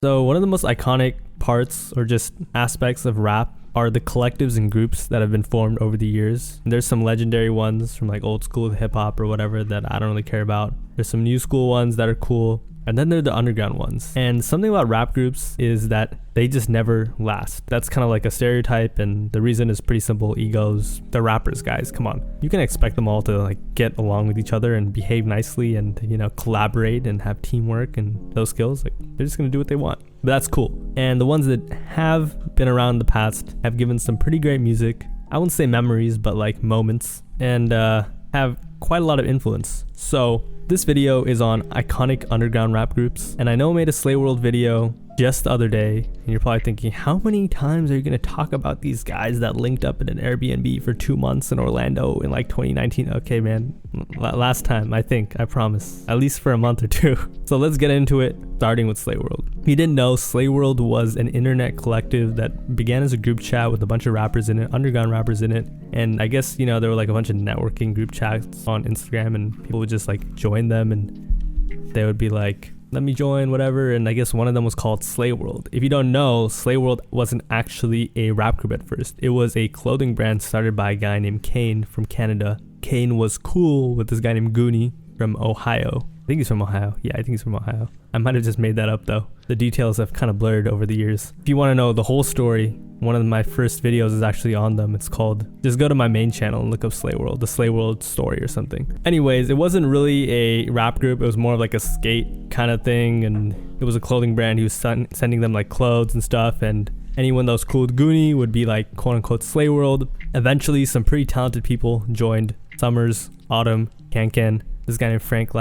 So one of the most iconic parts or just aspects of rap are the collectives and groups that have been formed over the years. There's some legendary ones from like old school hip hop or whatever that I don't really care about. There's some new school ones that are cool. And then there are the underground ones. And something about rap groups is that they just never last. That's kind of like a stereotype, and the reason is pretty simple. Egos. They're rappers, guys. Come on. You can expect them all to like get along with each other and behave nicely and, you know, collaborate and have teamwork and those skills. Like, they're just going to do what they want. But that's cool. And the ones that have been around in the past have given some pretty great music. I wouldn't say memories, but like moments, and have quite a lot of influence. So this video is on iconic underground rap groups, and I know I made a Slay World video just the other day, and you're probably thinking, how many times are you going to talk about these guys that linked up in an Airbnb for 2 months in Orlando in like 2019? Okay, man, last time, I promise, at least for a month or two. So let's get into it, starting with Slay World. If you didn't know, Slay World was an internet collective that began as a group chat with a bunch of rappers in it, underground rappers in it. And I guess, you know, there were like a bunch of networking group chats on Instagram, and people would just like join them, and they would be like, let me join, whatever. And I guess one of them was called Slay World. If you don't know, Slay World wasn't actually a rap group at first. It was a clothing brand started by a guy named Kane from Canada. Kane was cool with this guy named Goonie from Ohio. I think he's from Ohio. Yeah, I think he's from Ohio. I might have just made that up though. The details have kind of blurred over the years. If you want to know the whole story, one of my first videos is actually on them. It's called, just go to my main channel and look up Slay World, the Slay World story or something. Anyways, it wasn't really a rap group. It was more of like a skate kind of thing, and it was a clothing brand. He was sending them like clothes and stuff, and anyone that was cool with Goonie would be like quote unquote Slay World. Eventually, some pretty talented people joined: Summers, Autumn, Can, this guy named Frank's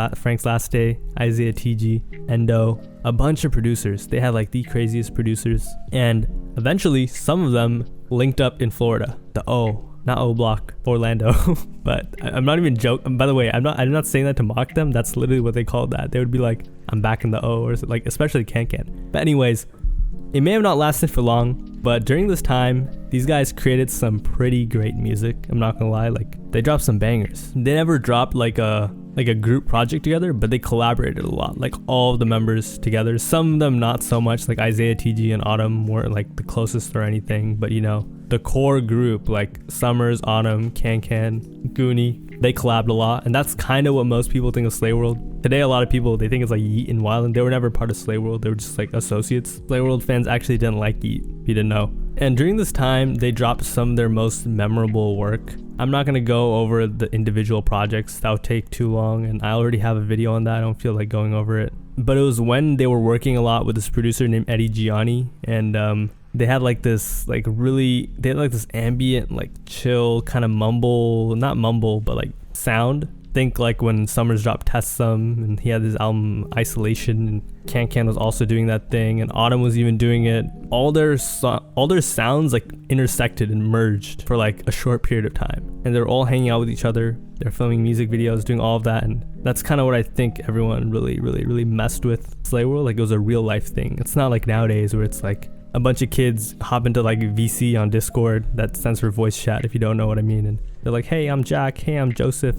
Last Day, Isaiah TG, Endo, a bunch of producers. They had like the craziest producers, and eventually some of them linked up in Florida, the O, not O Block, Orlando. But I'm not even joking. By the way, I'm not saying that to mock them. That's literally what they called that. They would be like, I'm back in the O, or like, especially Can. But anyways, it may have not lasted for long, but during this time, these guys created some pretty great music. I'm not gonna lie, like they dropped some bangers. They never dropped like a group project together, but they collaborated a lot, like all of the members together. Some of them not so much, like Isaiah TG and Autumn weren't like the closest or anything, but you know, the core group like Summers, Autumn, Can, Goonie, they collabed a lot, and that's kind of what most people think of Slay World. Today, a lot of people, they think it's like Yeet and Wildin'. They were never part of Slay World. They were just like associates. Slay World fans actually didn't like Yeet, if you didn't know. And during this time, they dropped some of their most memorable work. I'm not going to go over the individual projects. That would take too long, and I already have a video on that. I don't feel like going over it. But it was when they were working a lot with this producer named Eddie Gianni, and they had like this they had like this ambient, like chill kind of not mumble, but like sound. Think like when Summers dropped Test Some, and he had his album Isolation, and Can was also doing that thing, and Autumn was even doing it. All their sounds like intersected and merged for like a short period of time, and they're all hanging out with each other. They're filming music videos, doing all of that, and that's kind of what I think everyone really messed with Slay World. Like, it was a real life thing. It's not like nowadays where it's like a bunch of kids hop into like VC on Discord, that stands for voice chat if you don't know what I mean, and they're like, hey, I'm Jack, hey, I'm Joseph,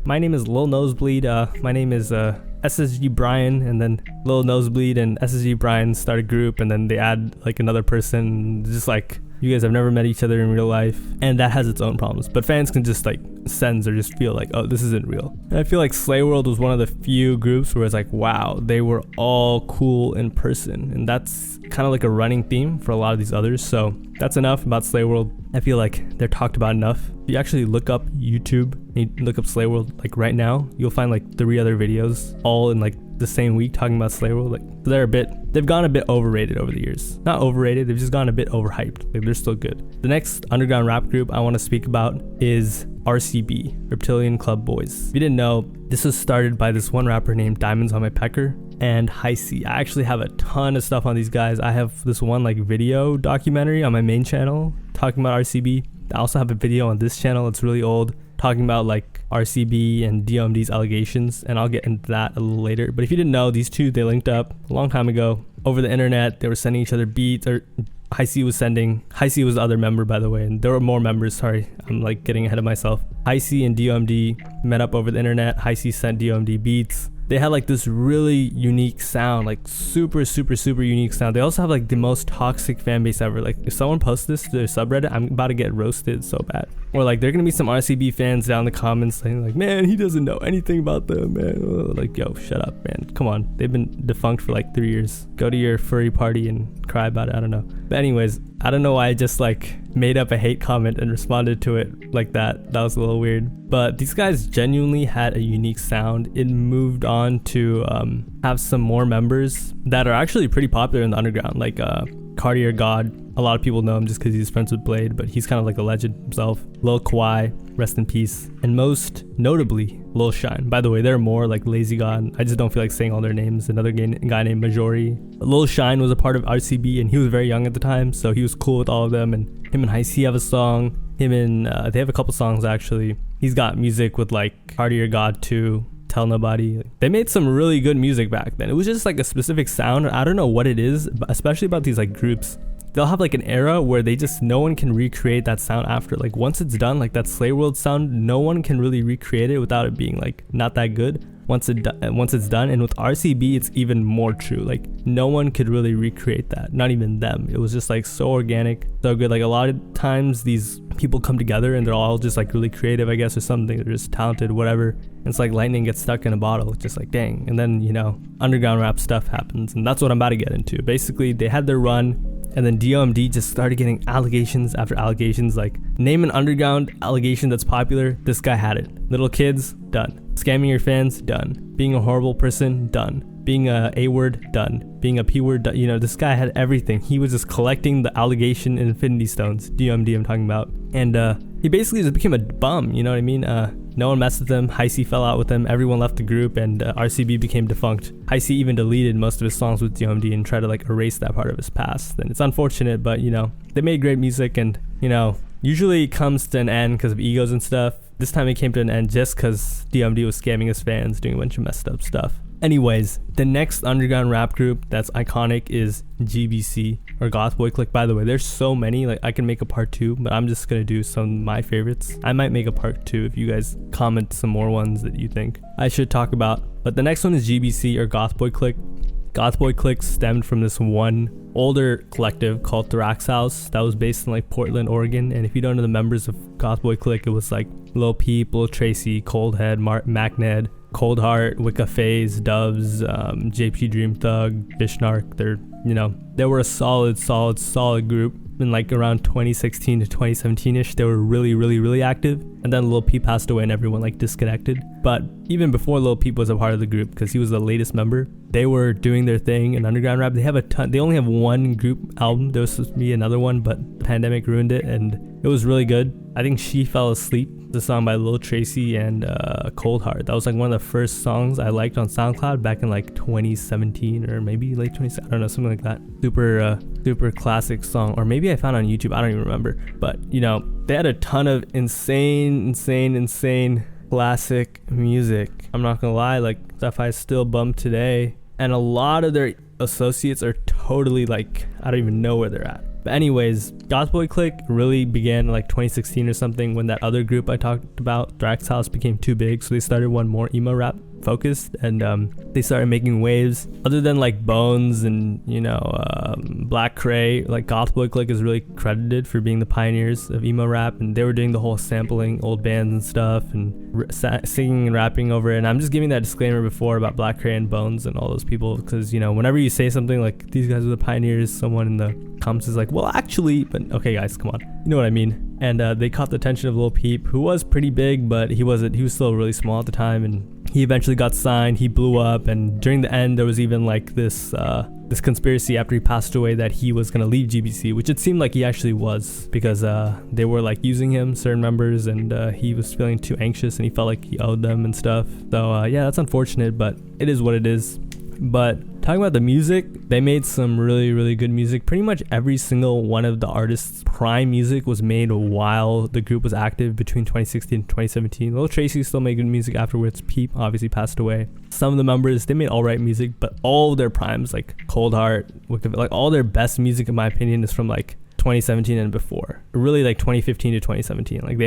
my name is Lil Nosebleed, my name is SSG Brian, and then Lil Nosebleed and SSG Brian start a group, and then they add like another person. Just like, you guys have never met each other in real life, and that has its own problems, but fans can just like sense or just feel like, oh, this isn't real. And I feel like Slay World was one of the few groups where it's like, wow, they were all cool in person, and that's kind of like a running theme for a lot of these others. So that's enough about Slay World. I feel like they're talked about enough. If you actually look up YouTube and you look up Slay World, like right now, you'll find like 3 other videos all in like the same week talking about Slay World. Like, they've gone a bit overrated over the years. Not overrated, they've just gone a bit overhyped. Like, they're still good. The next underground rap group I want to speak about is RCB, Reptilian Club Boys. If you didn't know, this was started by this one rapper named Diamonds on My Pecker and High C. I actually have a ton of stuff on these guys. I have this one like video documentary on my main channel talking about RCB. I also have a video on this channel, it's really old, talking about like RCB and DOMD's allegations, and I'll get into that a little later. But if you didn't know, these two, they linked up a long time ago over the internet. They were sending each other beats, or High C was the other member, by the way, and there were more members. Sorry, I'm like getting ahead of myself. High C and DOMD met up over the internet. High C sent DOMD beats. they had like this really unique sound, like super unique sound. They also have like the most toxic fan base ever. Like if someone posts this to their subreddit, I'm about to get roasted so bad. Or like there are gonna be some RCB fans down in the comments saying like, man, he doesn't know anything about them, man. Like, yo, shut up, man. Come on, they've been defunct for like 3 years. Go to your furry party and cry about it. I don't know. But anyways, I don't know why I just like made up a hate comment and responded to it like that. That was a little weird. But these guys genuinely had a unique sound. It moved on to have some more members that are actually pretty popular in the underground, like Cartier God. A lot of people know him just because he's friends with Blade, but he's kind of like a legend himself. Lil Kwai, rest in peace. And most notably, Lil Shine. By the way, there are more, like Lazy God. I just don't feel like saying all their names. Another guy named Majori. Lil Shine was a part of RCB, and he was very young at the time, so he was cool with all of them. And him and Heisey have a song. Him and they have a couple songs actually. He's got music with like Cartier God 2. Tell Nobody. They made some really good music back then. It was just like a specific sound. I don't know what it is, especially about these like groups. They'll have like an era where they just, no one can recreate that sound after. Like once it's done, like that Slay World sound, no one can really recreate it without it being like not that good once it's done. And with RCB, it's even more true. Like no one could really recreate that, not even them. It was just like so organic, so good. Like a lot of times these people come together and they're all just like really creative, I guess, or something. They're just talented, whatever. And it's like lightning gets stuck in a bottle. It's just like, dang. And then, you know, underground rap stuff happens. And that's what I'm about to get into. Basically, they had their run. And then DOMD just started getting allegations after allegations. Like, name an underground allegation that's popular. This guy had it. Little kids, done. Scamming your fans, done. Being a horrible person, done. Being a A-word, done. Being a P-word, done. You know, this guy had everything. He was just collecting the allegation infinity stones. DOMD I'm talking about. And he basically just became a bum, you know what I mean? No one messed with him. Heisey fell out with him. Everyone left the group, and RCB became defunct. Heisey even deleted most of his songs with DOMD and tried to like erase that part of his past. And it's unfortunate, but you know, they made great music, and you know, usually it comes to an end because of egos and stuff. This time it came to an end just because DOMD was scamming his fans, doing a bunch of messed up stuff. Anyways, the next underground rap group that's iconic is GBC, or GothBoiClique. By the way, there's so many, like I can make a part 2, but I'm just gonna do some of my favorites. I might make a part 2 if you guys comment some more ones that you think I should talk about. But the next one is GBC, or GothBoiClique. GothBoiClique stemmed from this one older collective called Thrax House that was based in like Portland, Oregon. And if you don't know the members of GothBoiClique, it was like Lil Peep, Lil Tracy, Coldhead, Macned, Cold Heart, Wicca Phase, Dubs, JP Dream Thug, Bishnark. They were a solid group. In like around 2016 to 2017ish, they were really active. And then Lil Peep passed away and everyone like disconnected. But even before Lil Peep was a part of the group, because he was the latest member, they were doing their thing in underground rap. They have a ton. They only have one group album. There was supposed to be another one, but the pandemic ruined it, and it was really good. I think She Fell Asleep, the song by Lil Tracy and Cold Heart. That was like one of the first songs I liked on SoundCloud back in like 2017 or maybe late 2017. I don't know, something like that. Super classic song, or maybe I found it on YouTube. I don't even remember. But you know, they had a ton of insane classic music. I'm not gonna lie, like stuff I still bump today. And a lot of their associates are totally like, I don't even know where they're at. But anyways, GothBoiClique really began in like 2016 or something, when that other group I talked about, Thrax House, became too big. So they started one more emo rap focused, and they started making waves. Other than like Bones and Black Cray, like GothBoiClique is really credited for being the pioneers of emo rap, and they were doing the whole sampling old bands and stuff and singing and rapping over it. And I'm just giving that disclaimer before about Black Cray and Bones and all those people, because whenever you say something like these guys are the pioneers, someone in the comments is like, well actually, but okay guys, come on, you know what I mean. And they caught the attention of Lil Peep, who was pretty big, but he was still really small at the time, and he eventually got signed. He blew up, and during the end there was even like this conspiracy after he passed away that he was gonna leave GBC, which it seemed like he actually was, because they were like using him, certain members, and he was feeling too anxious and he felt like he owed them and stuff. So yeah, that's unfortunate, but it is what it is. But talking about the music, they made some really good music. Pretty much every single one of the artists' prime music was made while the group was active between 2016 and 2017. Lil Tracy still made good music afterwards. Peep obviously passed away. Some of the members, they made alright music, but all their primes, like Cold Heart, like all their best music in my opinion is from like 2017 and before. Really like 2015 to 2017. Like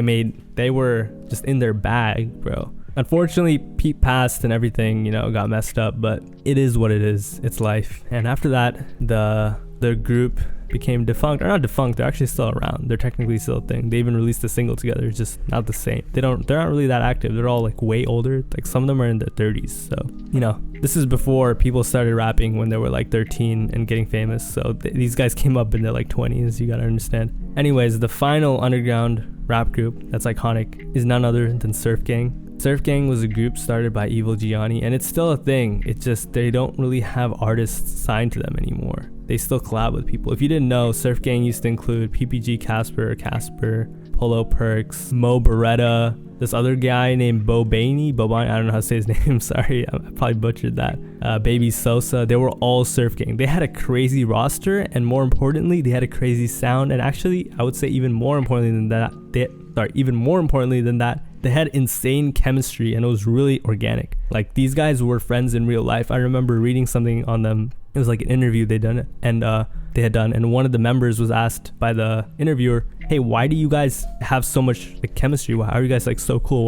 they were just in their bag, bro. Unfortunately, Pete passed and everything, got messed up, but it is what it is. It's life. And after that, the group became defunct, or not defunct, they're actually still around. They're technically still a thing. They even released a single together. It's just not the same. They're not really that active. They're all like way older. Like some of them are in their 30s. So, this is before people started rapping when they were like 13 and getting famous. So these guys came up in their like 20s. You gotta understand. Anyways, the final underground rap group that's iconic is none other than Surf Gang. Surf Gang was a group started by Evil Gianni, and it's still a thing. It's just they don't really have artists signed to them anymore. They still collab with people. If you didn't know, Surf Gang used to include PPG, Casper, Polo Perks, Mo Beretta, this other guy named Bobani, I don't know how to say his name, sorry, I probably butchered that. Baby Sosa, they were all Surf Gang. They had a crazy roster, and more importantly, they had a crazy sound, and actually, I would say even more importantly than that, they had insane chemistry, and it was really organic. Like, these guys were friends in real life. I remember reading something on them. It was like an interview they had done, and one of the members was asked by the interviewer, hey, why do you guys have so much like chemistry? Why are you guys like so cool?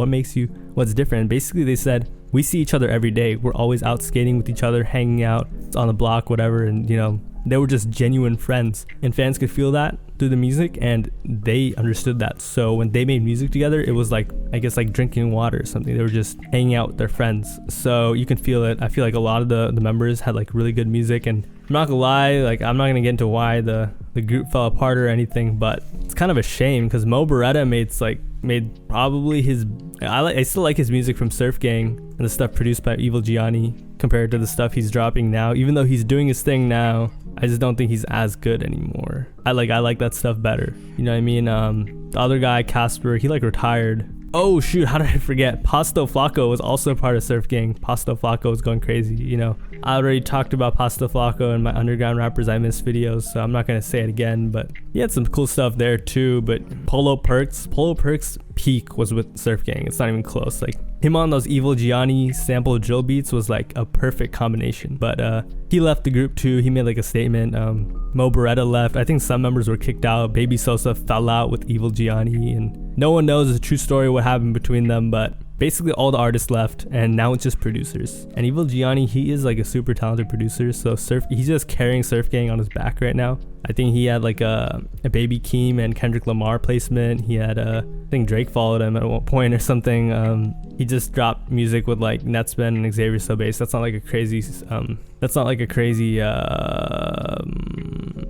What's different? And basically they said, we see each other every day. We're always out skating with each other, hanging out on the block, whatever. And they were just genuine friends, and fans could feel that through the music, and they understood that. So when they made music together, it was like, I guess, like drinking water or something. They were just hanging out with their friends. So you can feel it. I feel like a lot of the members had like really good music, and I'm not gonna lie, like I'm not gonna get into why the group fell apart or anything, but it's kind of a shame because Mo Beretta made probably his, I still like his music from Surf Gang and the stuff produced by Evil Gianni compared to the stuff he's dropping now. Even though he's doing his thing now, I just don't think he's as good anymore. I like that stuff better. You know what I mean? The other guy, Casper, he like retired. Oh shoot, how did I forget? Pasto Flaco was also part of Surf Gang. Pasto Flaco was going crazy, I already talked about Pasto Flaco in my Underground Rappers I Miss videos, so I'm not going to say it again, but he had some cool stuff there too. But Polo Perks peak was with Surf Gang. It's not even close. Like, him on those Evil Gianni sample drill beats was like a perfect combination. But he left the group too. He made like a statement. Mo Beretta left. I think some members were kicked out. Baby Sosa fell out with Evil Gianni, and no one knows the true story what happened between them, but basically all the artists left, and now it's just producers. And Evil Gianni, he is like a super talented producer, so he's just carrying Surf Gang on his back right now. I think he had like a Baby Keem and Kendrick Lamar placement. He had I think Drake followed him at one point or something. He just dropped music with like Netsman and Xavier Sobase. That's not like a crazy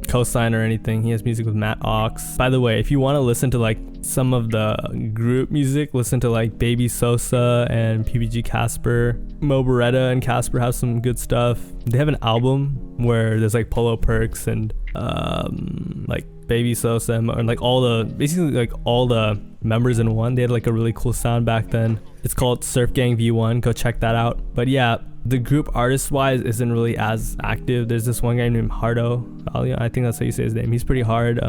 cosign or anything. He has music with Matt Ox. By the way, if you want to listen to like some of the group music, listen to like Baby Sosa and PPG Casper. Mo Beretta and Casper have some good stuff. They have an album where there's like Polo Perks and like Baby Sosa and like all the members in one. They had like a really cool sound back then. It's called Surf Gang V1. Go check that out. But yeah, the group artist wise isn't really as active. There's this one guy named Hardo. I think that's how you say his name. He's pretty hard.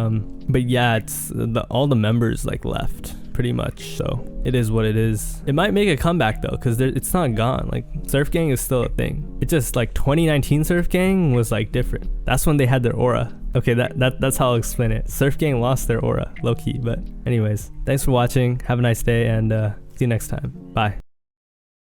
But yeah, it's all the members like left pretty much. So it is what it is. It might make a comeback though, because it's not gone. Like, Surf Gang is still a thing. It's just like 2019 Surf Gang was like different. That's when they had their aura. Okay, that's how I'll explain it. Surf Gang lost their aura, low key. But anyways, thanks for watching. Have a nice day, and see you next time. Bye.